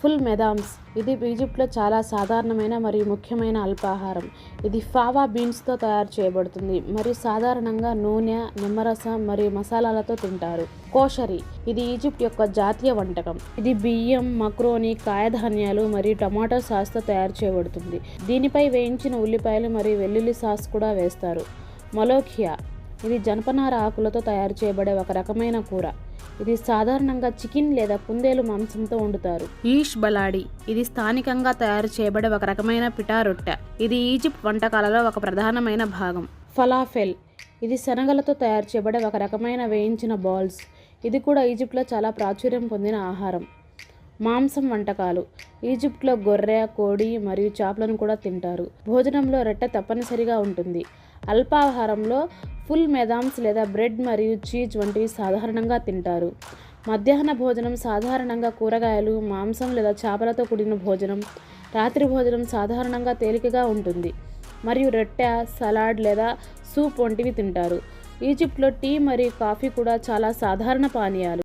Full మెదామ్స్ ఇది ఈజిప్ట్లో చాలా సాధారణమైన మరియు ముఖ్యమైన అల్పాహారం. ఇది ఫావా బీన్స్తో తయారు చేయబడుతుంది మరియు సాధారణంగా నూనె, నిమ్మరసం మరియు మసాలాలతో తింటారు. కోషరీ ఇది ఈజిప్ట్ యొక్క జాతీయ వంటకం. ఇది బియ్యం, మక్రోని, కాయధాన్యాలు మరియు టమాటో సాస్తో తయారు చేయబడుతుంది. దీనిపై వేయించిన ఉల్లిపాయలు మరియు వెల్లుల్లి సాస్ కూడా వేస్తారు. మొలోఖియా ఇది జనపనార ఆకులతో తయారు చేయబడే ఒక రకమైన కూర. ఇది సాధారణంగా చికెన్ లేదా కుందేలు మాంసంతో వండుతారు. ఈష్ బలాడి ఇది స్థానికంగా తయారు చేయబడే ఒక రకమైన పిటా రొట్టె. ఇది ఈజిప్ట్ వంటకాలలో ఒక ప్రధానమైన భాగం. ఫలాఫెల్ ఇది శనగలతో తయారు చేయబడే ఒక రకమైన వేయించిన బాల్స్. ఇది కూడా ఈజిప్ట్లో చాలా ప్రాచుర్యం పొందిన ఆహారం. మాంసం వంటకాలు ఈజిప్ట్లో గొర్రె, కోడి మరియు చేపలను కూడా తింటారు. భోజనంలో రొట్టె తప్పనిసరిగా ఉంటుంది. అల్పాహారంలో ఫుల్ మెదామ్స్ లేదా బ్రెడ్ మరియు చీజ్ వంటివి సాధారణంగా తింటారు. మధ్యాహ్న భోజనం సాధారణంగా కూరగాయలు, మాంసం లేదా చేపలతో కూడిన భోజనం. రాత్రి భోజనం సాధారణంగా తేలికగా ఉంటుంది మరియు రొట్టె, సలాడ్ లేదా సూప్ వంటివి తింటారు. ఈజిప్ట్లో టీ మరియు కాఫీ కూడా చాలా సాధారణ పానీయాలు.